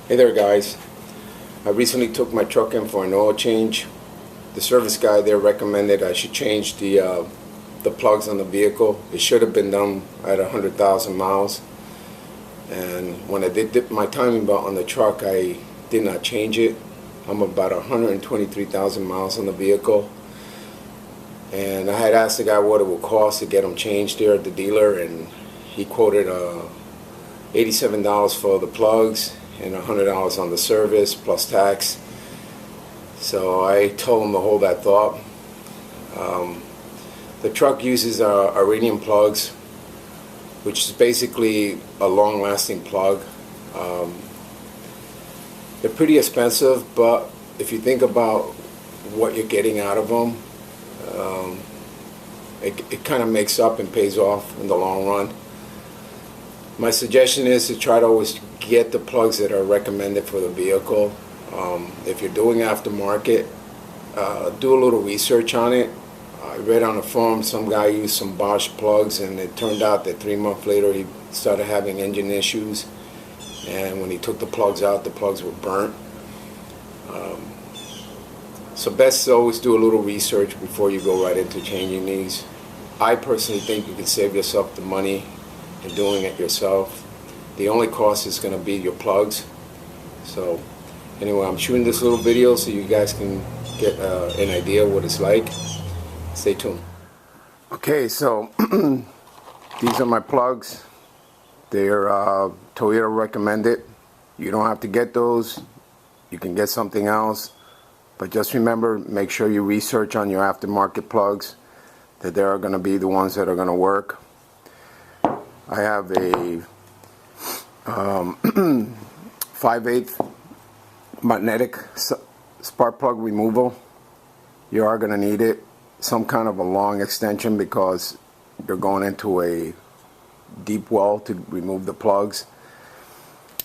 Hey there guys, I recently took my truck in for an oil change. The service guy there recommended I should change the plugs on the vehicle. It should have been done at 100,000 miles, and when I did my timing belt on the truck, I did not change it. I'm about 123,000 miles on the vehicle, and I had asked the guy what it would cost to get them changed there at the dealer, and he quoted $87 for the plugs and $100 on the service plus tax. So I told him to hold that thought. The truck uses iridium plugs, which is basically a long-lasting plug. They're pretty expensive, but if you think about what you're getting out of them, it kind of makes up and pays off in the long run. My suggestion is to try to always get the plugs that are recommended for the vehicle. If you're doing aftermarket, do a little research on it. I read on the forum some guy used some Bosch plugs, and it turned out that 3 months later he started having engine issues, and when he took the plugs out, the plugs were burnt. So best to always do a little research before you go right into changing these. I personally think you can save yourself the money in doing it yourself. The only cost is going to be your plugs. So anyway, I'm shooting this little video so you guys can get an idea what it's like. Stay tuned. Okay, so these are my plugs. They're Toyota recommended. You don't have to get those. You can get something else. But just remember, make sure you research on your aftermarket plugs, that they are going to be the ones that are going to work. I have a 5/8 magnetic spark plug removal. You are going to need it. Some kind of a long extension because you're going into a deep well to remove the plugs.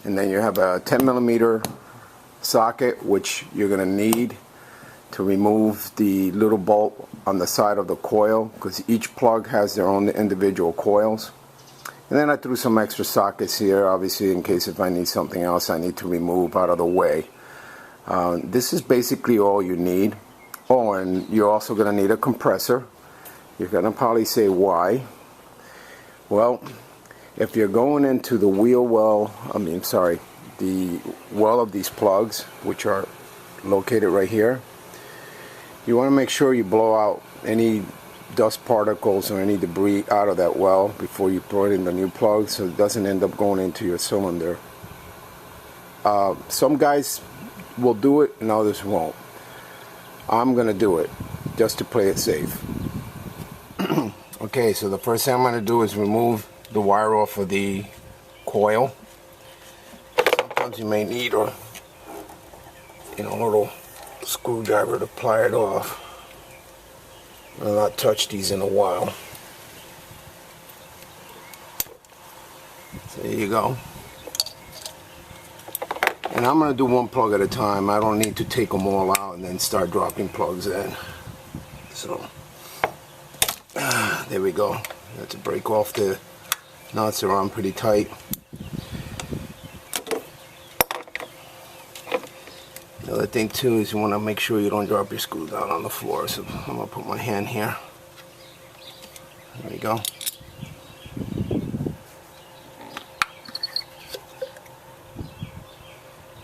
And then you have a 10mm socket, which you're going to need to remove the little bolt on the side of the coil, because each plug has their own individual coils. And then I threw some extra sockets here, obviously, in case if I need something else I need to remove out of the way. This is basically all you need. Oh, and you're also going to need a compressor. You're going to probably say, why? Well, if you're going into the the well of these plugs, which are located right here, you want to make sure you blow out any dust particles or any debris out of that well before you throw it in the new plug, so it doesn't end up going into your cylinder. Some guys will do it and others won't. I'm gonna do it just to play it safe. Okay, so the first thing I'm gonna do is remove the wire off of the coil. Sometimes you may need a little screwdriver to pry it off. I've not touched these in a while. So there you go. And I'm going to do one plug at a time. I don't need to take them all out and then start dropping plugs in. So there we go. Got to break off the nuts. They're on pretty tight. The other thing too is you want to make sure you don't drop your screw down on the floor. So I'm going to put my hand here. There we go.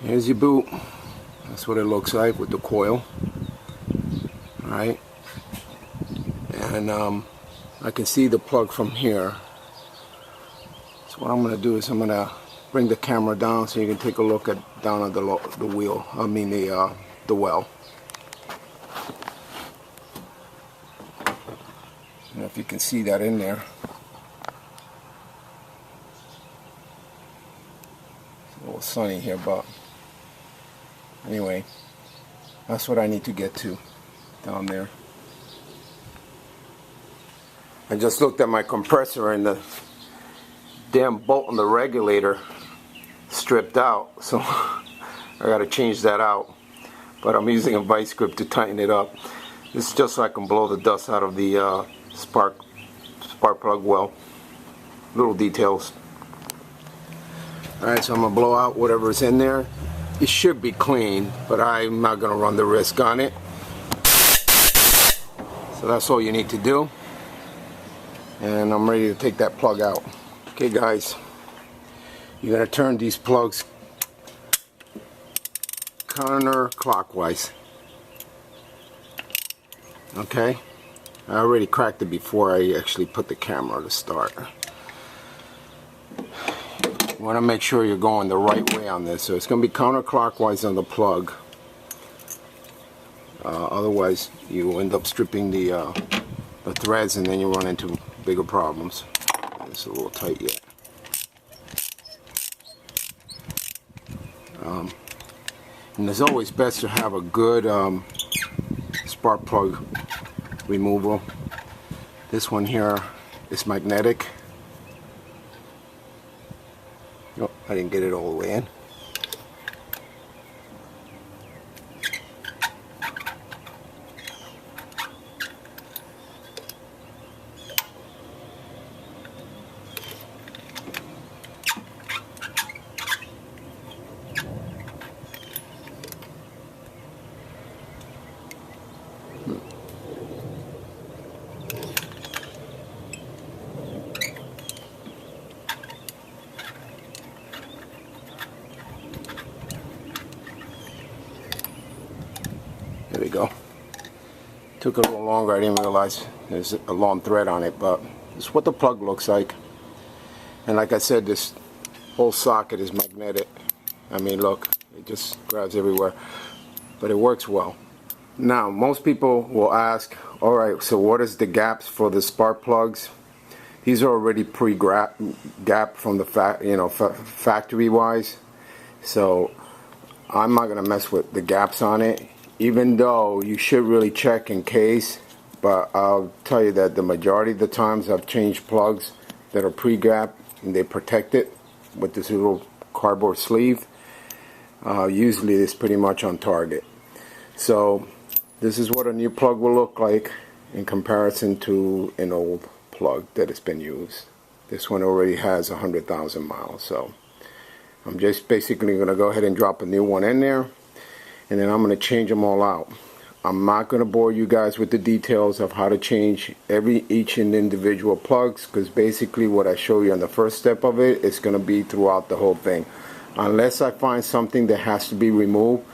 Here's your boot. That's what it looks like with the coil. Alright. And I can see the plug from here. So what I'm going to do is I'm going to bring the camera down so you can take a look down at the wheel. I mean the well. I don't know if you can see that in there. It's a little sunny here, but anyway, that's what I need to get to down there. I just looked at my compressor and the damn bolt on the regulator stripped out, so I gotta change that out, but I'm using a vice grip to tighten it up. This is just so I can blow the dust out of the spark plug well. Little details. Alright, so I'm going to blow out whatever's in there. It should be clean, but I'm not going to run the risk on it. So that's all you need to do. And I'm ready to take that plug out. Okay guys, you're going to turn these plugs counterclockwise. Okay, I already cracked it before I actually put the camera to start. You want to make sure you're going the right way on this. So it's going to be counterclockwise on the plug. Otherwise you end up stripping the threads and then you run into bigger problems. It's a little tight yet. And it's always best to have a good spark plug removal. This one here is magnetic. Oh, I didn't get it all the way in. There we go. Took a little longer. I didn't realize there's a long thread on it, but it's what the plug looks like. And like I said, this whole socket is magnetic. I mean, look, it just grabs everywhere, but it works well. Now, most people will ask, all right, so what is the gaps for the spark plugs? These are already pre-gapped from the factory-wise, so I'm not gonna mess with the gaps on it. Even though you should really check in case, but I'll tell you that the majority of the times I've changed plugs that are pre-gapped and they protect it with this little cardboard sleeve. Usually it's pretty much on target. So this is what a new plug will look like in comparison to an old plug that has been used. This one already has 100,000 miles, so I'm just basically going to go ahead and drop a new one in there. And then I'm going to change them all out. I'm not going to bore you guys with the details of how to change each individual plugs, because basically what I show you on the first step of it is going to be throughout the whole thing. Unless I find something that has to be removed,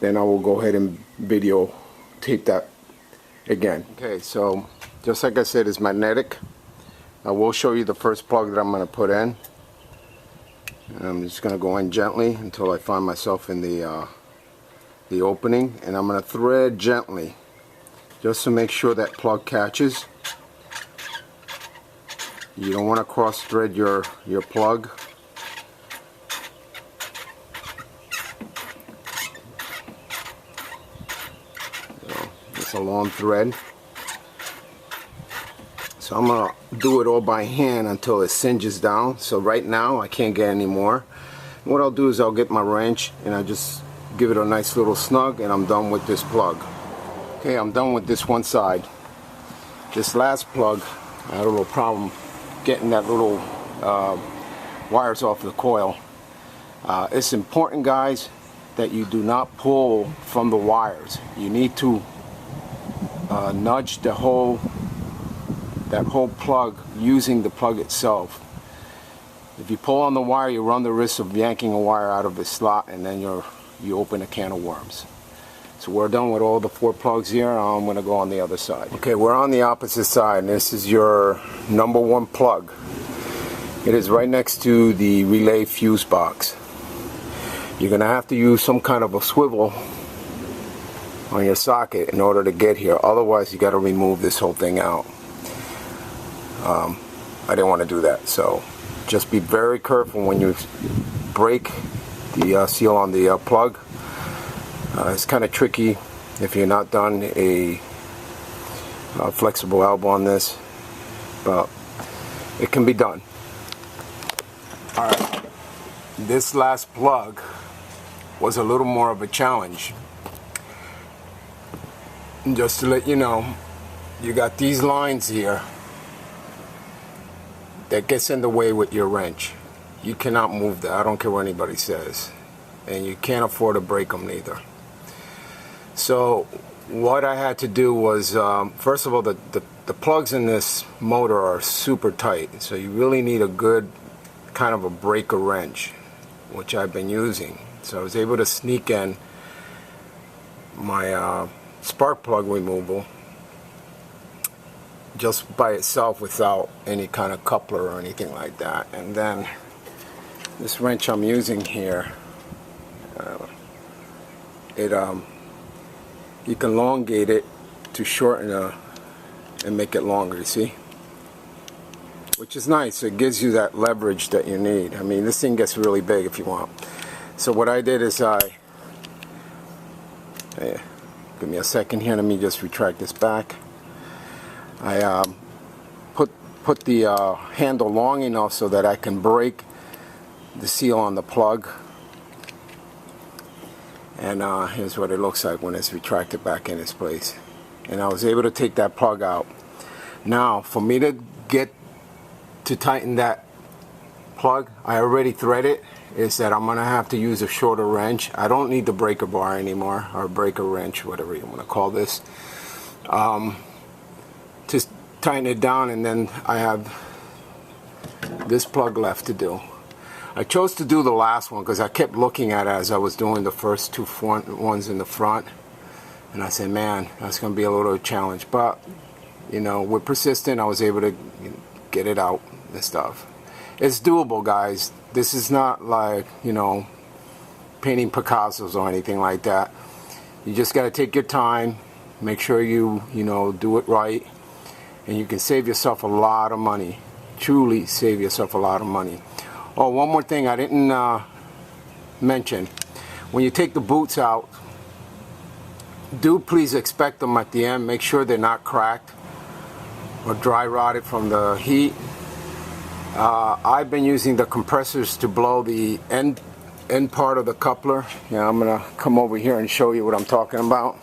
then I will go ahead and videotape that again. Okay, so just like I said, it's magnetic. I will show you the first plug that I'm going to put in. And I'm just going to go in gently until I find myself in the opening, and I'm going to thread gently just to make sure that plug catches. You don't want to cross thread your plug. So it's a long thread, so I'm going to do it all by hand until it singes down. So right now I can't get any more. And what I'll do is I'll get my wrench and I just give it a nice little snug, and I'm done with this plug. Okay, I'm done with this one side. This last plug, I had a little problem getting that little wires off the coil. It's important, guys, that you do not pull from the wires. You need to nudge that whole plug using the plug itself. If you pull on the wire, you run the risk of yanking a wire out of the slot, and then you open a can of worms. So we're done with all the 4 plugs here. I'm going to go on the other side. Okay, we're on the opposite side, and this is your number 1 plug. It is right next to the relay fuse box. You're going to have to use some kind of a swivel on your socket in order to get here. Otherwise, you got to remove this whole thing out. I didn't want to do that, so just be very careful when you break the seal on the plug. It's kind of tricky if you're not done a flexible elbow on this, but it can be done. Alright, this last plug was a little more of a challenge. And just to let you know, you got these lines here that gets in the way with your wrench. you cannot move that. I don't care what anybody says. And you can't afford to break them neither. So what I had to do was, first of all, the plugs in this motor are super tight. So you really need a good kind of a breaker wrench, which I've been using. So I was able to sneak in my spark plug removal just by itself without any kind of coupler or anything like that. And then this wrench I'm using here, you can elongate it to shorten and make it longer, you see? Which is nice. It gives you that leverage that you need. I mean, this thing gets really big if you want. So what I did is give me a second here, let me just retract this back. I put the handle long enough so that I can break the seal on the plug. And here's what it looks like when it's retracted back in its place. And I was able to take that plug out. Now, for me to get to tighten that plug, I already threaded, is that I'm going to have to use a shorter wrench. I don't need the breaker bar anymore, or breaker wrench, whatever you want to call this. Just tighten it down, and then I have this plug left to do. I chose to do the last one because I kept looking at it as I was doing the first two ones in the front, and I said, man, that's going to be a little challenge. But you know, with persistent, I was able to get it out and stuff. It's doable, guys. This is not like, you know, painting Picassos or anything like that. You just got to take your time, make sure you know, do it right, and you can save yourself a lot of money. Truly save yourself a lot of money. Oh, one more thing I didn't mention. When you take the boots out, do please inspect them at the end. Make sure they're not cracked or dry rotted from the heat. I've been using the compressors to blow the end part of the coupler. Yeah, I'm gonna come over here and show you what I'm talking about.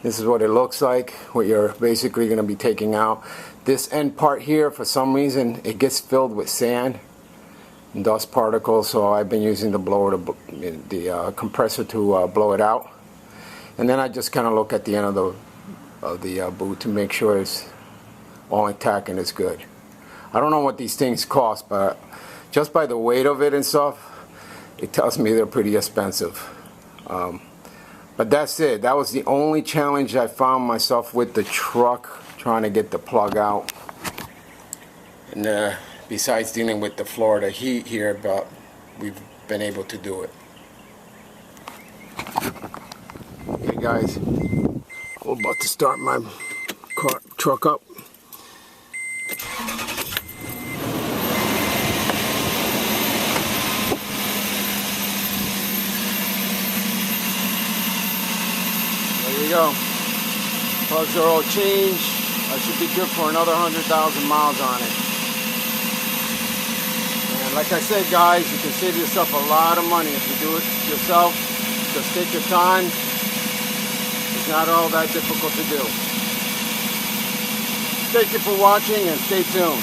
This is what it looks like, what you're basically going to be taking out. This end part here, for some reason, it gets filled with sand and dust particles, so I've been using the blower, the compressor to blow it out. And then I just kind of look at the end of the boot to make sure it's all intact and it's good. I don't know what these things cost, but just by the weight of it and stuff, it tells me they're pretty expensive. But that's it. That was the only challenge I found myself with the truck, trying to get the plug out. And besides dealing with the Florida heat here, but we've been able to do it. Hey guys, I'm about to start my truck up. There you go. Plugs are all changed. I should be good for another 100,000 miles on it. And like I said, guys, you can save yourself a lot of money if you do it yourself. Just take your time. It's not all that difficult to do. Thank you for watching and stay tuned.